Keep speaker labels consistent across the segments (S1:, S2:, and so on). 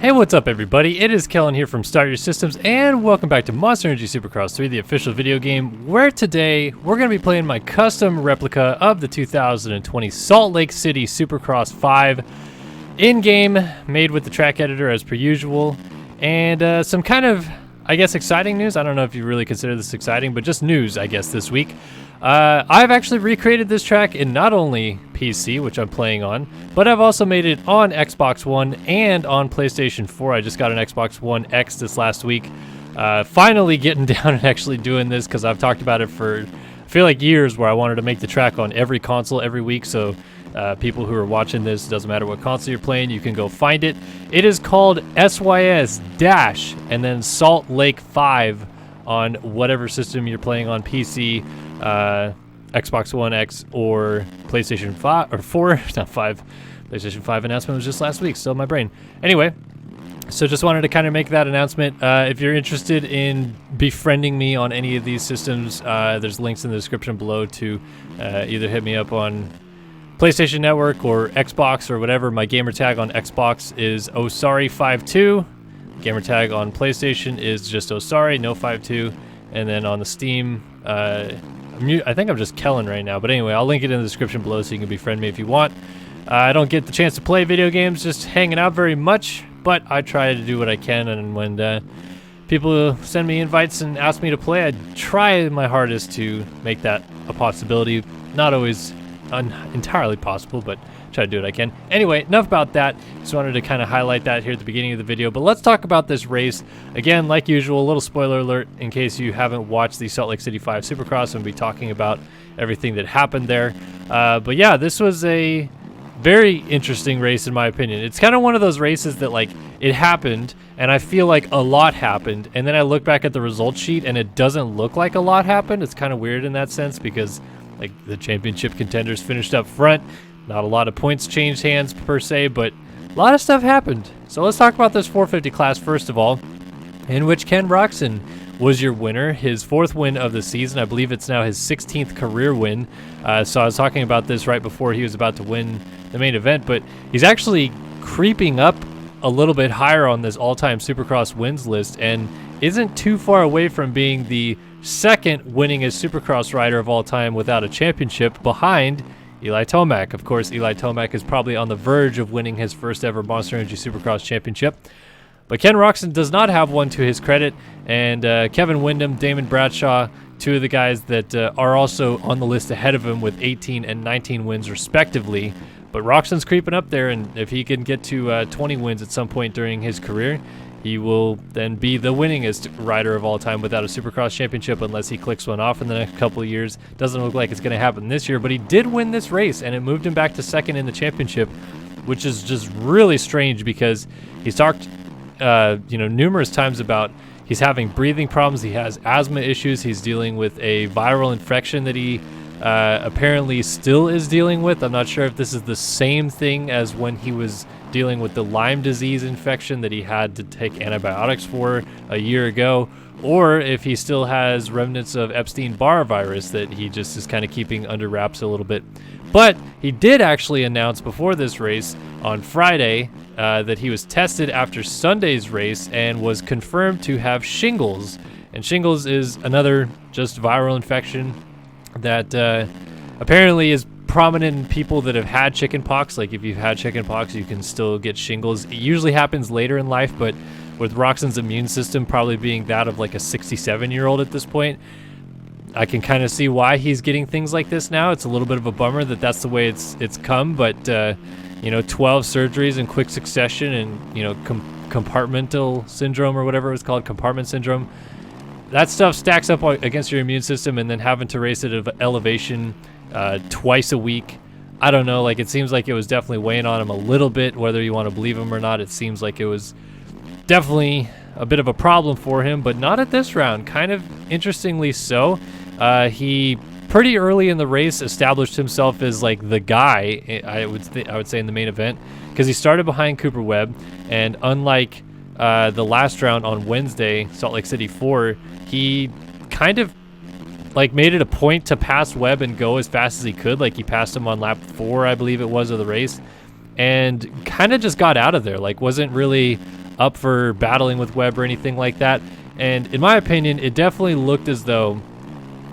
S1: Hey, what's up everybody? It is Kellen here from Start Your Systems, and welcome back to Monster Energy Supercross 3, the official video game, where today we're going to be playing my custom replica of the 2020 Salt Lake City Supercross 5 in-game, made with the track editor as per usual, and some kind of, I guess, exciting news. I don't know if you really consider this exciting, but just news, I guess, this week. I've actually recreated this track in not only PC, which I'm playing on, but I've also made it on Xbox One and on PlayStation 4. I just got an Xbox One X this last week. Finally getting down and actually doing this, because I've talked about it for, I feel like, years, where I wanted to make the track on every console every week, so people who are watching this, doesn't matter what console you're playing, you can go find it. It is called SYS Dash and then Salt Lake 5 on whatever system you're playing on, PC, Xbox One X, or PlayStation 5 or 4, not 5. PlayStation 5 announcement was just last week, so my brain. Anyway, so just wanted to kind of make that announcement. If you're interested in befriending me on any of these systems, there's links in the description below to either hit me up on PlayStation Network or Xbox or whatever. My gamertag on Xbox is Osari52. Gamertag on PlayStation is just Osari, no 52. And then on the Steam, I think I'm just Kellen right now, but anyway, I'll link it in the description below so you can befriend me if you want. I don't get the chance to play video games just hanging out very much, but I try to do what I can, and when people send me invites and ask me to play, I try my hardest to make that a possibility. Not always entirely possible, but try to do what I can. Anyway, enough about that. Just wanted to kind of highlight that here at the beginning of the video, but let's talk about this race. Again, like usual, a little spoiler alert in case you haven't watched the Salt Lake City 5 Supercross, and we'll be talking about everything that happened there. But yeah, this was a very interesting race in my opinion. It's kind of one of those races that, like, it happened and I feel like a lot happened, and then I look back at the result sheet and it doesn't look like a lot happened. It's kind of weird in that sense because, like, the championship contenders finished up front. Not a lot of points changed hands per se, but a lot of stuff happened. So let's talk about this 450 class first of all, in which Ken Roczen was your winner, his 4th win of the season. I believe it's now his 16th career win. So I was talking about this right before he was about to win the main event, but he's actually creeping up a little bit higher on this all-time Supercross wins list and isn't too far away from being the 2nd winningest Supercross rider of all time without a championship, behind Eli Tomac. Of course, Eli Tomac is probably on the verge of winning his first ever Monster Energy Supercross championship. But Ken Roczen does not have one to his credit, and Kevin Windham, Damon Bradshaw, two of the guys that are also on the list ahead of him with 18 and 19 wins respectively. But Roczen's creeping up there, and if he can get to 20 wins at some point during his career, he will then be the winningest rider of all time without a Supercross championship, unless he clicks one off in the next couple of years. Doesn't look like it's going to happen this year, but he did win this race, and it moved him back to 2nd in the championship, which is just really strange because he's talked numerous times about he's having breathing problems, he has asthma issues, he's dealing with a viral infection that he apparently still is dealing with. I'm not sure if this is the same thing as when he was dealing with the Lyme disease infection that he had to take antibiotics for a year ago, or if he still has remnants of Epstein-Barr virus that he just is kind of keeping under wraps a little bit. But he did actually announce before this race on Friday that he was tested after Sunday's race and was confirmed to have shingles. And shingles is another just viral infection that apparently is prominent in people that have had chickenpox. Like, if you've had chickenpox, you can still get shingles. It usually happens later in life, but with Roczen's immune system probably being that of like a 67-year-old at this point, I can kind of see why he's getting things like this now. It's a little bit of a bummer that that's the way it's come, but 12 surgeries in quick succession, and compartmental syndrome, or whatever it was called, compartment syndrome. That stuff stacks up against your immune system, and then having to race at an elevation twice a week. I don't know, like, it seems like it was definitely weighing on him a little bit, whether you want to believe him or not. It seems like it was definitely a bit of a problem for him, but not at this round. Kind of interestingly so. He pretty early in the race established himself as like the guy, I would say, in the main event, because he started behind Cooper Webb, and unlike the last round on Wednesday, Salt Lake City 4, he kind of like made it a point to pass Webb and go as fast as he could. Like, he passed him on lap 4, I believe it was, of the race, and kind of just got out of there. Like, wasn't really up for battling with Webb or anything like that. And in my opinion, it definitely looked as though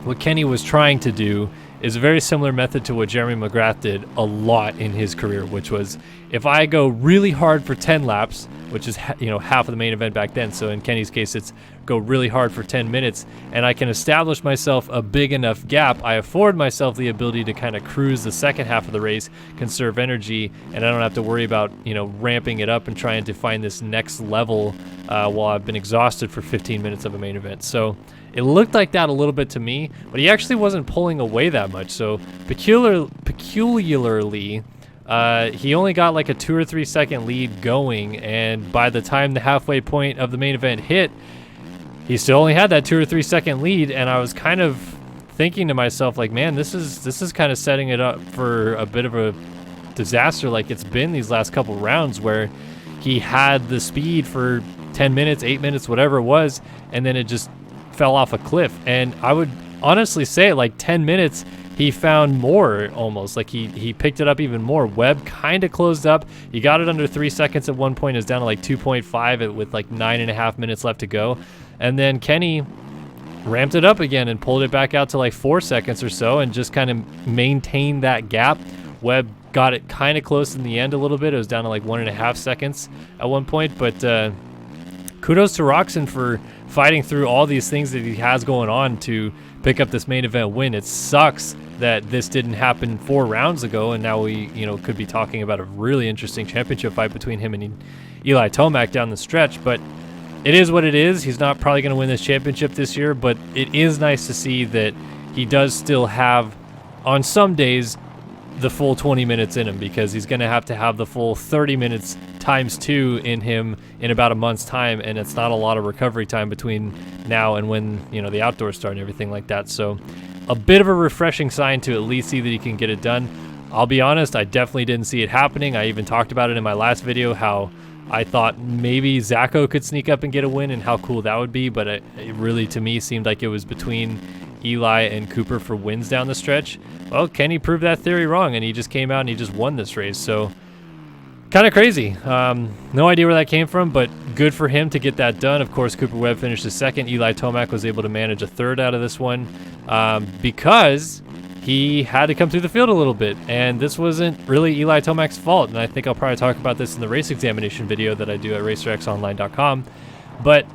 S1: what Kenny was trying to do is a very similar method to what Jeremy McGrath did a lot in his career, which was if I go really hard for 10 laps, which is half of the main event back then. So in Kenny's case, it's go really hard for 10 minutes, and I can establish myself a big enough gap. I afford myself the ability to kind of cruise the second half of the race, conserve energy, and I don't have to worry about ramping it up and trying to find this next level while I've been exhausted for 15 minutes of a main event. So it looked like that a little bit to me, but he actually wasn't pulling away that much. So peculiarly, he only got like a 2 or 3 second lead going, and by the time the halfway point of the main event hit, he still only had that 2 or 3 second lead. And I was kind of thinking to myself, like, man, this is kind of setting it up for a bit of a disaster like it's been these last couple rounds, where he had the speed for 10 minutes, 8 minutes, whatever it was, and then it just fell off a cliff. And I would honestly say, like, 10 minutes he found more, almost like he picked it up even more. Webb kind of closed up. He got it under 3 seconds at one point. Is down to like 2.5 with like 9.5 minutes left to go, and then Kenny ramped it up again and pulled it back out to like 4 seconds or so, and just kind of maintained that gap. Webb got it kind of close in the end a little bit. It was down to like 1.5 seconds at one point, but kudos to Roczen for fighting through all these things that he has going on to pick up this main event win. It sucks that this didn't happen 4 rounds ago, and now we could be talking about a really interesting championship fight between him and Eli Tomac down the stretch. But it is what it is. He's not probably going to win this championship this year, but it is nice to see that he does still have, on some days, the full 20 minutes in him, because he's going to have the full 30 minutes times 2 in him in about a month's time, and it's not a lot of recovery time between now and when the outdoors start and everything like that. So a bit of a refreshing sign to at least see that he can get it done. I'll be honest, I definitely didn't see it happening. I even talked about it in my last video, how I thought maybe Zacho could sneak up and get a win and how cool that would be, but it really, to me, seemed like it was between Eli and Cooper for wins down the stretch. Well, Kenny proved that theory wrong, and he just came out and he just won this race. So kind of crazy. No idea where that came from, but good for him to get that done. Of course, Cooper Webb finished as second. Eli Tomac was able to manage a third out of this one because he had to come through the field a little bit, and this wasn't really Eli Tomac's fault. And I think I'll probably talk about this in the race examination video that I do at racerxonline.com. But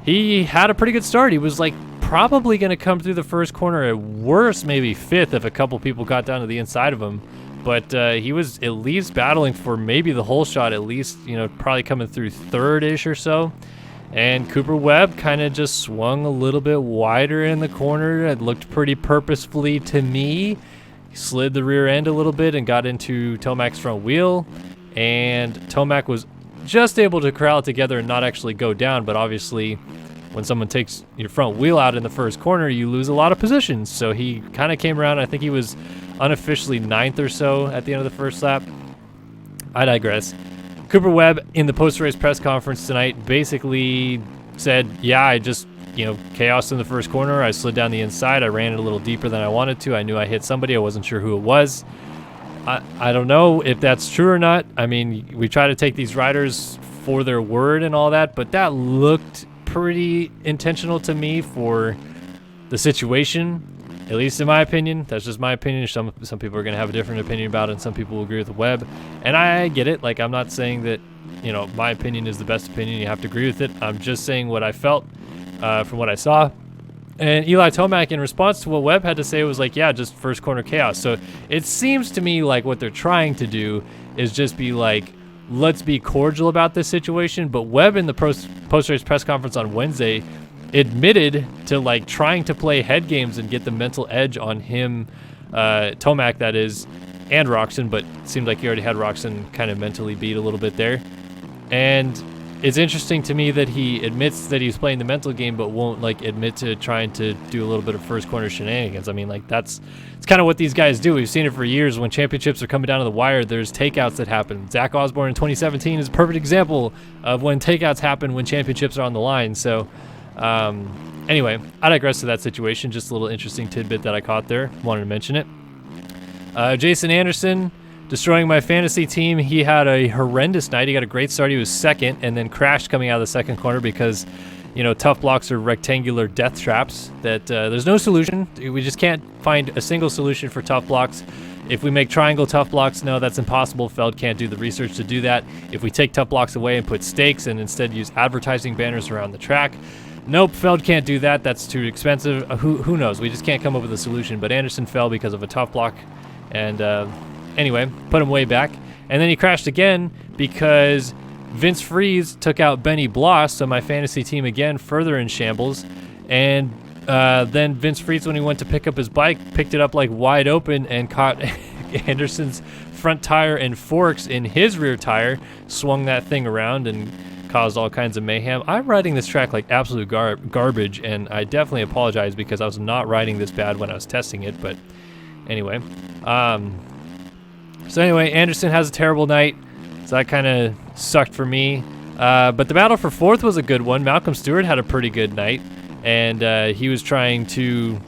S1: he had a pretty good start. He was like probably going to come through the first corner at worst, maybe 5th if a couple people got down to the inside of him. But he was at least battling for maybe the whole shot, at least, probably coming through 3rd-ish or so. And Cooper Webb kind of just swung a little bit wider in the corner. It looked pretty purposefully to me. He slid the rear end a little bit and got into Tomac's front wheel. And Tomac was just able to corral it together and not actually go down. But obviously, when someone takes your front wheel out in the first corner, you lose a lot of positions. So he kind of came around. I think he was unofficially 9th or so at the end of the first lap. I digress. Cooper Webb in the post-race press conference tonight basically said, yeah, I just, chaos in the first corner. I slid down the inside. I ran it a little deeper than I wanted to. I knew I hit somebody. I wasn't sure who it was. I don't know if that's true or not. I mean, we try to take these riders for their word and all that, but that looked pretty intentional to me for the situation, at least in my opinion. That's just my opinion. Some people are going to have a different opinion about it, and some people will agree with Webb, and I get it. Like, I'm not saying that my opinion is the best opinion. You have to agree with it. I'm just saying what I felt from what I saw. And Eli Tomac, in response to what Webb had to say, was like, yeah, just first corner chaos. So it seems to me like what they're trying to do is just be like, let's be cordial about this situation. But Webb in the post-race press conference on Wednesday admitted to like trying to play head games and get the mental edge on him, Tomac that is, and Roczen, but it seemed like he already had Roczen kind of mentally beat a little bit there. And it's interesting to me that he admits that he's playing the mental game, but won't like admit to trying to do a little bit of first corner shenanigans. I mean, like it's kind of what these guys do. We've seen it for years. When championships are coming down to the wire, there's takeouts that happen. Zach Osborne in 2017 is a perfect example of when takeouts happen when championships are on the line. So anyway, I digress to that situation. Just a little interesting tidbit that I caught there. Wanted to mention it. Jason Anderson destroying my fantasy team. He had a horrendous night. He got a great start. He was second and then crashed coming out of the second corner because, you know, tough blocks are rectangular death traps that there's no solution. We just can't find a single solution for tough blocks. If we make triangle tough blocks, no, that's impossible. Feld can't do the research to do that. If we take tough blocks away and put stakes and instead use advertising banners around the track, nope, Feld can't do that. That's too expensive. Who knows? We just can't come up with a solution. But Anderson fell because of a tough block. And anyway, put him way back. And then he crashed again because Vince Freeze took out Benny Bloss. So my fantasy team again further in shambles. And then Vince Freeze, when he went to pick up his bike, picked it up like wide open and caught Anderson's front tire and forks in his rear tire, swung that thing around and caused all kinds of mayhem. I'm riding this track like absolute garbage, and I definitely apologize because I was not riding this bad when I was testing it, but anyway. So anyway, Anderson has a terrible night, so that kind of sucked for me. But the battle for fourth was a good one. Malcolm Stewart had a pretty good night, and he was trying to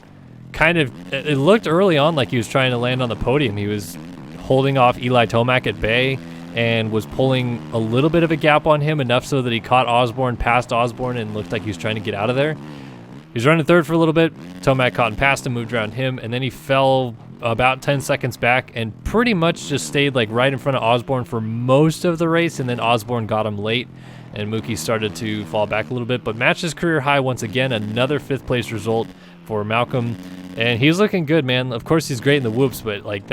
S1: it looked early on like he was trying to land on the podium. He was holding off Eli Tomac at bay and was pulling a little bit of a gap on him, enough so that he caught Osborne, passed Osborne, and looked like he was trying to get out of there. He was running third for a little bit. Tomac caught and passed him, moved around him, and then he fell about 10 seconds back and pretty much just stayed like right in front of Osborne for most of the race, and then Osborne got him late, and Mookie started to fall back a little bit, but matched his career high once again. Another fifth place result for Malcolm, and he's looking good, man. Of course he's great in the whoops, but like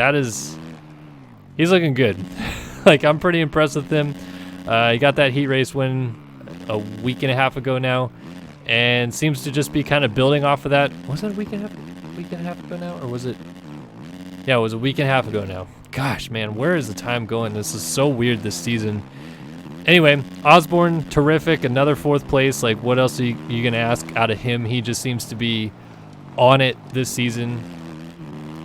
S1: he's looking good. Like, I'm pretty impressed with him. He got that heat race win a week and a half ago now, and seems to just be kind of building off of that. Was it a week and a half ago now, or was it? Yeah, it was a week and a half ago now. Gosh, man, where is the time going? This is so weird this season. Anyway, Osborne, terrific. Another fourth place. Like, what else are you gonna ask out of him? He just seems to be on it this season.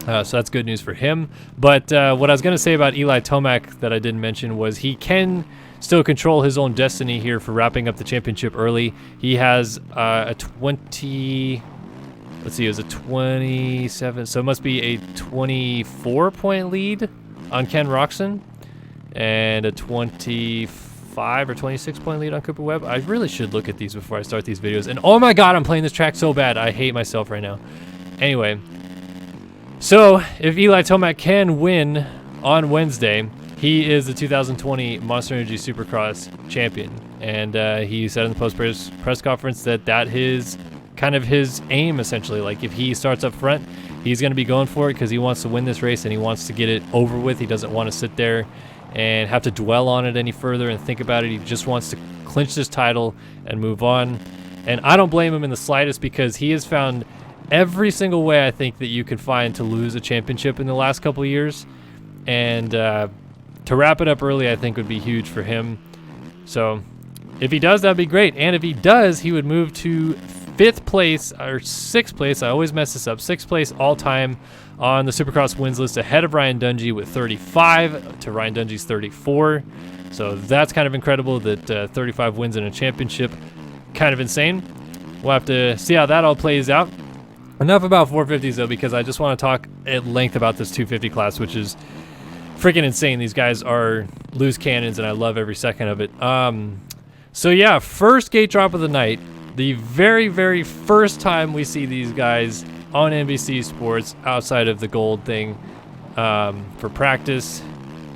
S1: So that's good news for him. But what I was going to say about Eli Tomac that I didn't mention was he can still control his own destiny here for wrapping up the championship early. He has a 20... Let's see, it was a 27... So it must be a 24-point lead on Ken Roxon and a 25 or 26-point lead on Cooper Webb. I really should look at these before I start these videos. And oh my god, I'm playing this track so bad. I hate myself right now. Anyway... So, if Eli Tomac can win on Wednesday, he is the 2020 Monster Energy Supercross champion. And he said in the post-press conference that is kind of his aim, essentially. Like, if he starts up front, he's going to be going for it because he wants to win this race and he wants to get it over with. He doesn't want to sit there and have to dwell on it any further and think about it. He just wants to clinch this title and move on. And I don't blame him in the slightest because he has found every single way I think that you could find to lose a championship in the last couple of years, and to wrap it up early I think would be huge for him. So if he does, that'd be great. And if he does, he would move to 5th place or 6th place. I always mess this up. 6th place all time on the Supercross wins list, ahead of Ryan Dungey with 35 to Ryan Dungey's 34. So that's kind of incredible that 35 wins in a championship. Kind of insane. We'll have to see how that all plays out. Enough about 450s though, because I just want to talk at length about this 250 class, which is freaking insane. These guys are loose cannons, and I love every second of it. So yeah, first gate drop of the night. The very, very first time we see these guys on NBC Sports outside of the gold thing for practice.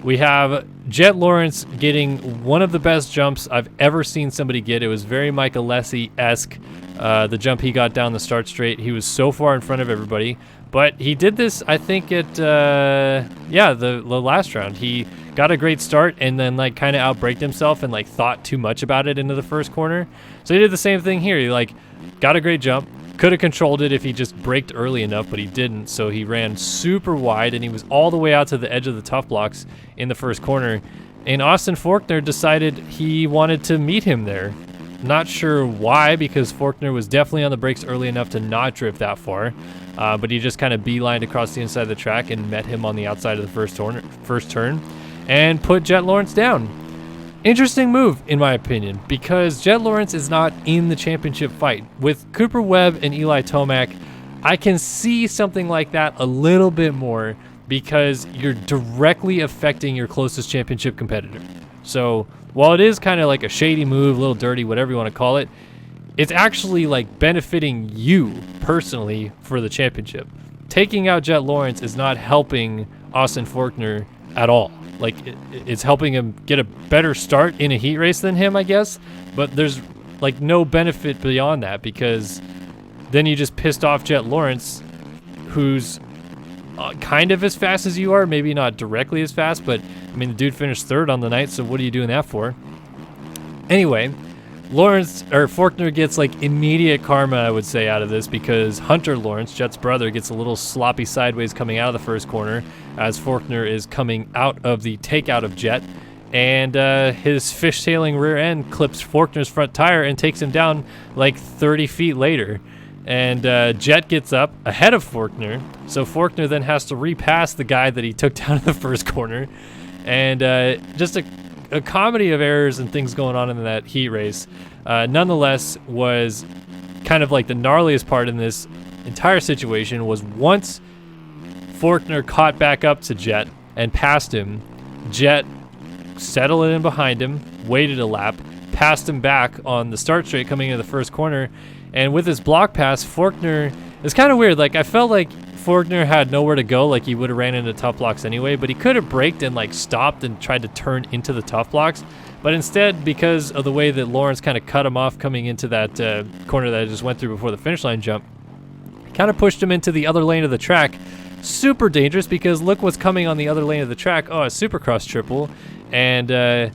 S1: We have Jet Lawrence getting one of the best jumps I've ever seen somebody get. It was very Mike Alessi-esque. The jump he got down the start straight. He was so far in front of everybody. But he did this, I think, at, the last round. He got a great start and then, like, kind of outbraked himself and, like, thought too much about it into the first corner. So he did the same thing here. He, like, got a great jump. Could have controlled it if he just braked early enough, but he didn't. So he ran super wide, and he was all the way out to the edge of the tough blocks in the first corner. And Austin Forkner decided he wanted to meet him there. Not sure why, because Forkner was definitely on the brakes early enough to not drift that far. But he just kind of beelined across the inside of the track and met him on the outside of the first turn and put Jet Lawrence down. Interesting move, in my opinion, because Jet Lawrence is not in the championship fight. With Cooper Webb and Eli Tomac, I can see something like that a little bit more because you're directly affecting your closest championship competitor. So while it is kind of like a shady move, a little dirty, whatever you want to call it, it's actually like benefiting you personally for the championship. Taking out Jet Lawrence is not helping Austin Forkner at all. Like it's helping him get a better start in a heat race than him, I guess. But there's like no benefit beyond that, because then you just pissed off Jet Lawrence, who's kind of as fast as you are, maybe not directly as fast, but I mean the dude finished third on the night, so what are you doing that for? Anyway, Forkner gets like immediate karma, I would say, out of this, because Hunter Lawrence, Jet's brother, gets a little sloppy sideways coming out of the first corner as Forkner is coming out of the takeout of Jet, and his fishtailing rear end clips Forkner's front tire and takes him down like 30 feet later. And Jet gets up ahead of Forkner, so Forkner then has to repass the guy that he took down in the first corner, and just a comedy of errors and things going on in that heat race. Nonetheless, was kind of like the gnarliest part in this entire situation was once Forkner caught back up to Jet and passed him, Jet settled in behind him, waited a lap, passed him back on the start straight coming into the first corner, and with his block pass, Forkner, it's kind of weird. Like, I felt like Forkner had nowhere to go, like he would have ran into tough blocks anyway, but he could have braked and like stopped and tried to turn into the tough blocks. But instead, because of the way that Lawrence kind of cut him off coming into that corner that I just went through before the finish line jump, kind of pushed him into the other lane of the track. Super dangerous, because look what's coming on the other lane of the track. Oh, a Supercross triple. And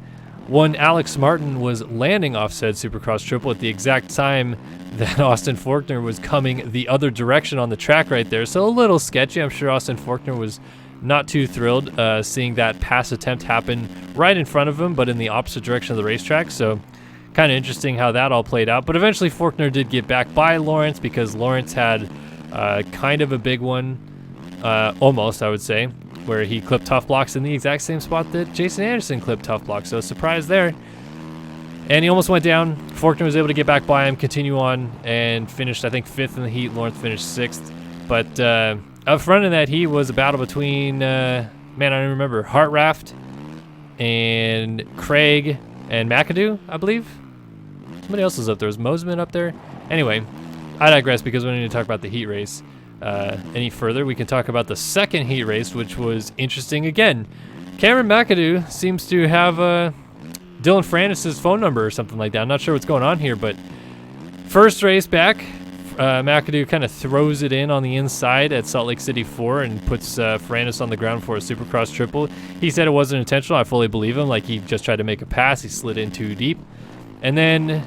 S1: when Alex Martin was landing off said Supercross triple at the exact time that Austin Forkner was coming the other direction on the track right there. So a little sketchy. I'm sure Austin Forkner was not too thrilled seeing that pass attempt happen right in front of him, but in the opposite direction of the racetrack. So kind of interesting how that all played out. But eventually Forkner did get back by Lawrence, because Lawrence had kind of a big one, almost, I would say, where he clipped tough blocks in the exact same spot that Jason Anderson clipped tough blocks. So surprise there. And he almost went down. Forkner was able to get back by him, continue on, and finished, I think, 5th in the heat. Lawrence finished 6th. But up front in that heat was a battle between, man, I don't remember, Hartraft and Craig and McAdoo, I believe. Somebody else was up there. Was Mosman up there? Anyway, I digress, because we need to talk about the heat race any further. We can talk about the second heat race, which was interesting again. Cameron McAdoo seems to have Dylan Francis' phone number or something like that. I'm not sure what's going on here, but first race back, McAdoo kind of throws it in on the inside at Salt Lake City 4 and puts Francis on the ground for a Supercross triple. He said it wasn't intentional. I fully believe him. Like, he just tried to make a pass. He slid in too deep. And then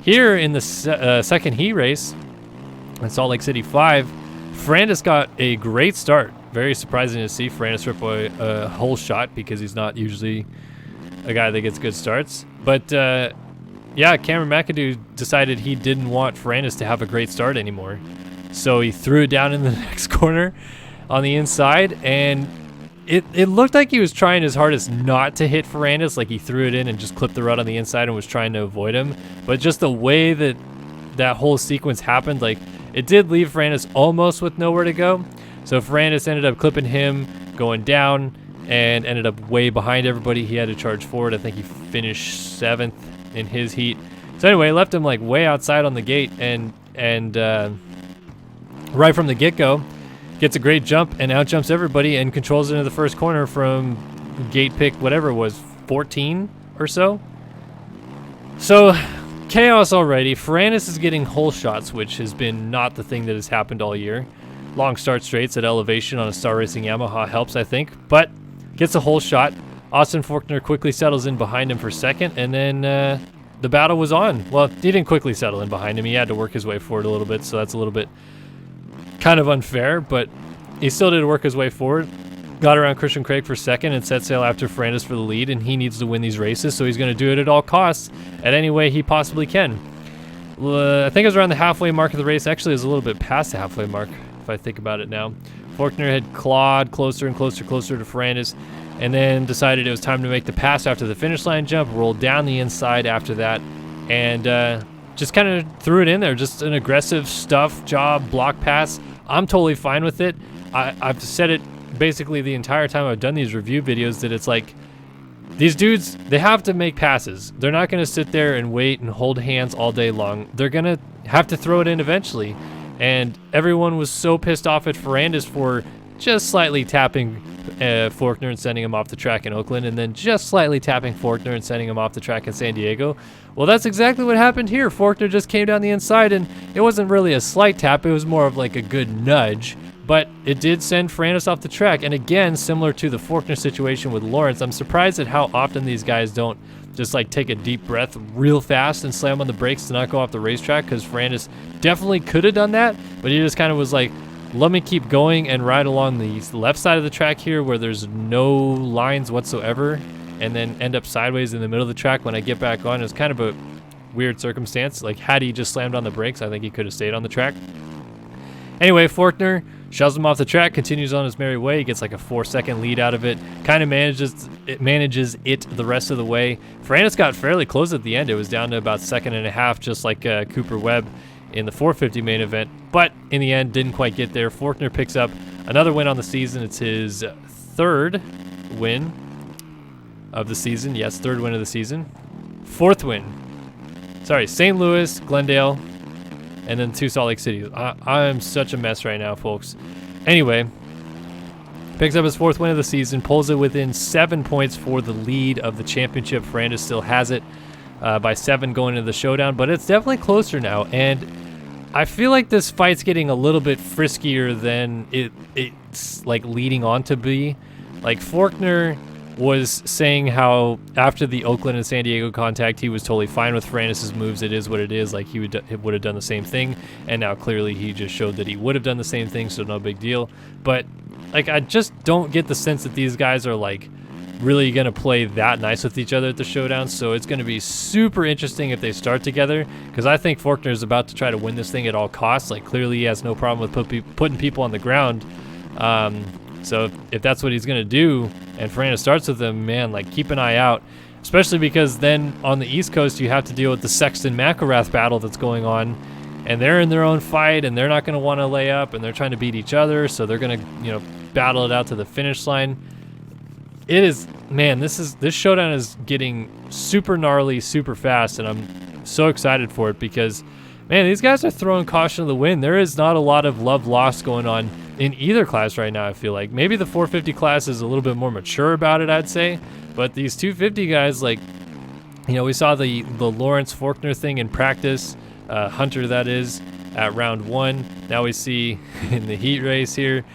S1: here in the second heat race at Salt Lake City 5, Francis got a great start. Very surprising to see Francis rip a whole shot, because he's not usually a guy that gets good starts. But yeah, Cameron McAdoo decided he didn't want Francis to have a great start anymore. So he threw it down in the next corner on the inside, and it looked like he was trying his hardest not to hit Francis. Like, he threw it in and just clipped the rut on the inside and was trying to avoid him. But just the way that that whole sequence happened, like, it did leave Francis almost with nowhere to go. So Francis ended up clipping him, going down, and ended up way behind everybody. He had to charge forward. I think he finished 7th in his heat. So anyway, left him like way outside on the gate, and right from the get-go, gets a great jump and out-jumps everybody and controls into the first corner from gate pick, whatever it was, 14 or so. So chaos already. Francis is getting hole shots, which has been not the thing that has happened all year. Long start straights at elevation on a Star Racing Yamaha helps, I think, but gets a hole shot. Austin Forkner quickly settles in behind him for second, and then the battle was on. Well, he didn't quickly settle in behind him. He had to work his way forward a little bit, so that's a little bit kind of unfair, but he still did work his way forward. Got around Christian Craig for second and set sail after Francis for the lead, and he needs to win these races, so he's going to do it at all costs, at any way he possibly can. I think it was around the halfway mark of the race. Actually, it was a little bit past the halfway mark, if I think about it now. Forkner had clawed closer and closer to Francis, and then decided it was time to make the pass after the finish line jump, rolled down the inside after that, and just kind of threw it in there. Just an aggressive stuff job block pass. I'm totally fine with it. I've said it basically the entire time I've done these review videos that it's like, these dudes, they have to make passes. They're not going to sit there and wait and hold hands all day long. They're going to have to throw it in eventually. And everyone was so pissed off at Ferrandis for just slightly tapping Faulkner and sending him off the track in Oakland, and then just slightly tapping Faulkner and sending him off the track in San Diego. Well, that's exactly what happened here. Faulkner just came down the inside, and it wasn't really a slight tap. It was more of like a good nudge. But it did send Ferrandis off the track. And again, similar to the Faulkner situation with Lawrence, I'm surprised at how often these guys don't just like take a deep breath real fast and slam on the brakes to not go off the racetrack, because Ferrandis definitely could have done that, but he just kind of was like, let me keep going and ride along the left side of the track here where there's no lines whatsoever, and then end up sideways in the middle of the track when I get back on. It was kind of a weird circumstance. Like, had he just slammed on the brakes, I think he could have stayed on the track. Anyway, Faulkner shoves him off the track, continues on his merry way. He gets like a 4-second lead out of it. Kind of manages it the rest of the way. Ferrandis got fairly close at the end. It was down to about 1.5 seconds, just like Cooper Webb in the 450 main event. But in the end, didn't quite get there. Faulkner picks up another win on the season. It's his 3rd win of the season. Yes, 3rd win of the season. 4th win. Sorry, St. Louis, Glendale, and then 2 Salt Lake City. I'm such a mess right now, folks. Anyway, picks up his 4th win of the season, pulls it within 7 points for the lead of the championship. Ferrandis still has it by 7 going into the showdown, but it's definitely closer now. And I feel like this fight's getting a little bit friskier than it's like leading on to be. Like, Faulkner was saying how after the Oakland and San Diego contact, he was totally fine with Ferrandis' moves. It is what it is. Like, he would have done the same thing, and now clearly he just showed that he would have done the same thing, so no big deal. But like, I just don't get the sense that these guys are like really gonna play that nice with each other at the showdown. So it's gonna be super interesting if they start together, because I think Faulkner is about to try to win this thing at all costs. Like, clearly he has no problem with putting people on the ground. So if that's what he's going to do, and Ferrandis starts with him, man, like, keep an eye out. Especially because then on the East Coast, you have to deal with the Sexton-McElrath battle that's going on. And they're in their own fight, and they're not going to want to lay up, and they're trying to beat each other. So they're going to, battle it out to the finish line. It is, man, this showdown is getting super gnarly, super fast, and I'm so excited for it because, man, these guys are throwing caution to the wind. There is not a lot of love lost going on in either class right now, I feel like. Maybe the 450 class is a little bit more mature about it, I'd say. But these 250 guys, like, we saw the Lawrence Faulkner thing in practice, Hunter that is, at round 1. Now we see in the heat race here,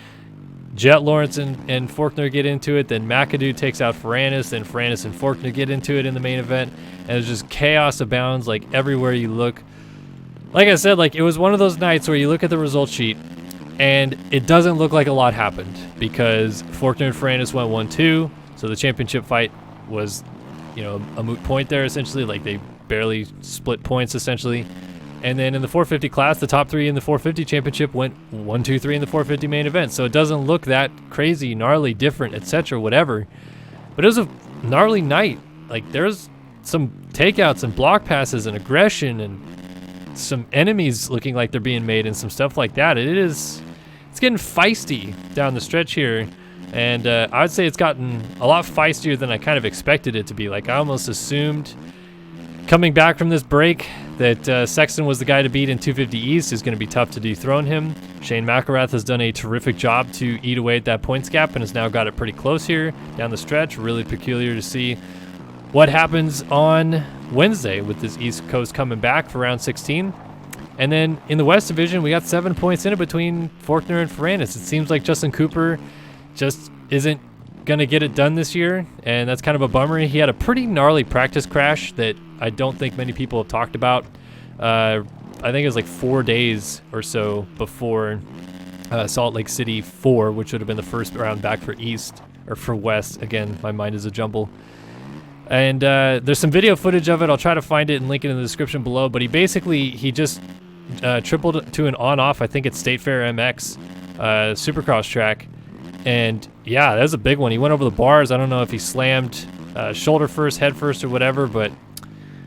S1: Jet Lawrence and Faulkner get into it, then McAdoo takes out Ferrandis, then Ferrandis and Faulkner get into it in the main event, and it's just chaos abounds, like, everywhere you look. Like I said, like, it was one of those nights where you look at the result sheet, and it doesn't look like a lot happened, because Faulkner and Ferrandis went 1-2, so the championship fight was, a moot point there, essentially. Like, they barely split points, essentially. And then in the 450 class, the top 3 in the 450 championship went 1-2-3 in the 450 main event. So it doesn't look that crazy, gnarly, different, etc., whatever. But it was a gnarly night. Like, there's some takeouts and block passes and aggression and some enemies looking like they're being made and some stuff like that. It's getting feisty down the stretch here. And I would say it's gotten a lot feistier than I kind of expected it to be. Like, I almost assumed coming back from this break that Sexton was the guy to beat in 250 East. Is going to be tough to dethrone him. Shane McElrath has done a terrific job to eat away at that points gap and has now got it pretty close here down the stretch. Really peculiar to see what happens on Wednesday with this East Coast coming back for round 16. And then in the West Division, we got 7 points in it between Faulkner and Ferrandis. It seems like Justin Cooper just isn't going to get it done this year, and that's kind of a bummer. He had a pretty gnarly practice crash that I don't think many people have talked about. I think it was like 4 days or so before Salt Lake City 4, which would have been the first round back for East, or for West. Again, my mind is a jumble. And there's some video footage of it. I'll try to find it and link it in the description below. But he just tripled to an on-off, I think it's State Fair MX Supercross track. And yeah, that was a big one. He went over the bars. I don't know if he slammed shoulder first, head first, or whatever, but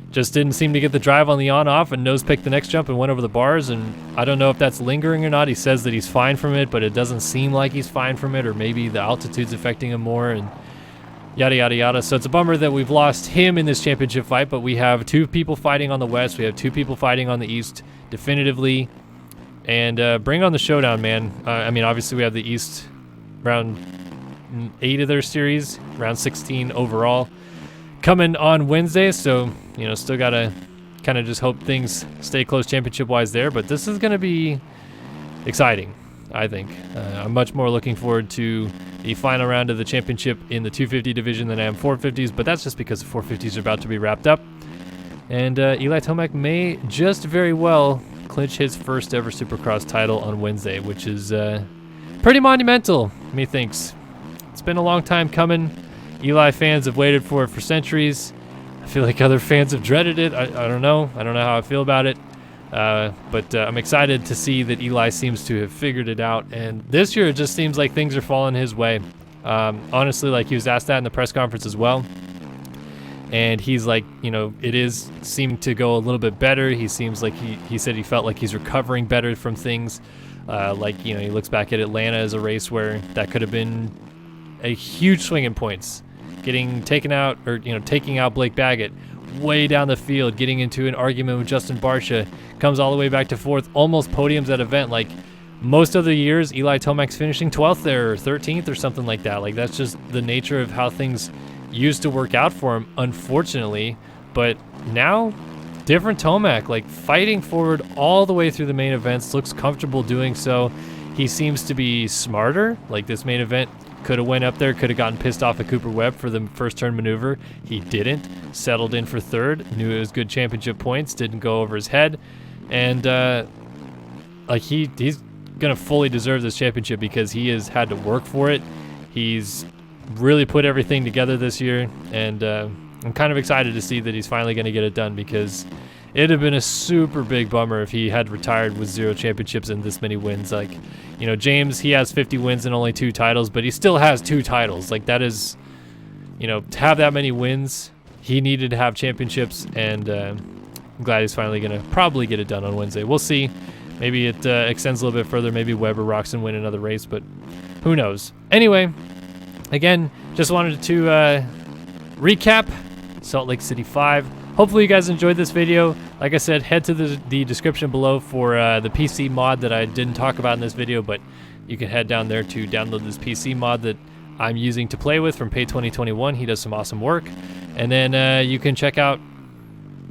S1: just didn't seem to get the drive on the on-off and nose picked the next jump and went over the bars, and I don't know if that's lingering or not. He says that he's fine from it, but it doesn't seem like he's fine from it, or maybe the altitude's affecting him more, and yada, yada, yada. So it's a bummer that we've lost him in this championship fight, but we have 2 people fighting on the west. We have 2 people fighting on the east definitively, and bring on the showdown, man. I mean, obviously we have the east round 8 of their series, round 16 overall, coming on Wednesday, so you know, still gotta kind of just hope things stay close championship wise there, but this is gonna be exciting, I think. I'm much more looking forward to the final round of the championship in the 250 division than I am 450s, but that's just because the 450s are about to be wrapped up, and Eli Tomac may just very well clinch his first ever Supercross title on Wednesday, which is pretty monumental, methinks. It's been a long time coming. Eli fans have waited for it for centuries. I feel like other fans have dreaded it. I don't know. I don't know how I feel about it. But I'm excited to see that Eli seems to have figured it out. And this year it just seems like things are falling his way. Honestly, like he was asked that in the press conference as well. And he's like, you know, it is seeming to go a little bit better. He seems like he said he felt like he's recovering better from things. Like, you know, he looks back at Atlanta as a race where that could have been a huge swing in points. Getting taken out, or, you know, taking out Blake Baggett way down the field, getting into an argument with Justin Barcia, comes all the way back to 4th, almost podiums that event. Like most of the years, Eli Tomac's finishing 12th there, or 13th or something like that. Like that's just the nature of how things used to work out for him, unfortunately. But now, different Tomac, like fighting forward all the way through the main events, looks comfortable doing so. He seems to be smarter. Like this main event could have went up there, could have gotten pissed off at Cooper Webb for the first turn maneuver. He didn't. Settled in for 3rd. Knew it was good championship points. Didn't go over his head. And like he's gonna fully deserve this championship because he has had to work for it. He's really put everything together this year, and I'm kind of excited to see that he's finally gonna get it done, because it'd have been a super big bummer if he had retired with 0 championships and this many wins. Like, you know, James, he has 50 wins and only 2 titles, but he still has 2 titles. Like that is, you know, to have that many wins, he needed to have championships, and I'm glad he's finally gonna probably get it done on Wednesday. We'll see. Maybe it extends a little bit further. Maybe Webb or Roxon win another race, but who knows? Anyway, again, just wanted to recap Salt Lake City 5. Hopefully you guys enjoyed this video. Like I said, head to the description below for the PC mod that I didn't talk about in this video, but you can head down there to download this PC mod that I'm using to play with from Pay 2021. He does some awesome work. And then you can check out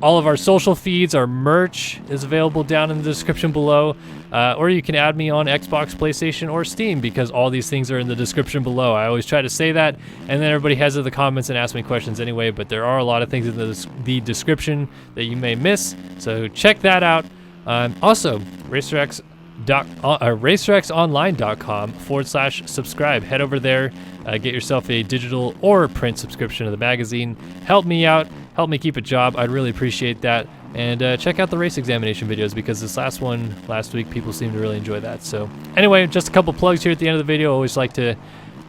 S1: all of our social feeds. Our merch is available down in the description below, or you can add me on Xbox, PlayStation, or Steam, because all these things are in the description below. I always try to say that, and then everybody heads to the comments and asks me questions anyway, but there are a lot of things in the description that you may miss, so check that out. Also, racerxonline.com/subscribe. Head over there, get yourself a digital or print subscription to the magazine. Help me out. Help me keep a job. I'd really appreciate that. And check out the race examination videos, because this last one last week, people seem to really enjoy that. So anyway, just a couple plugs here at the end of the video. I always like to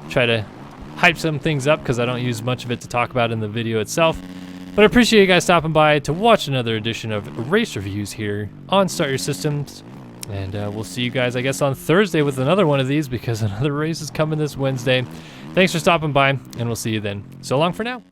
S1: try to hype some things up, because I don't use much of it to talk about in the video itself. But I appreciate you guys stopping by to watch another edition of Race Reviews here on Start Your Systems. And we'll see you guys, I guess, on Thursday with another one of these, because another race is coming this Wednesday. Thanks for stopping by, and we'll see you then. So long for now.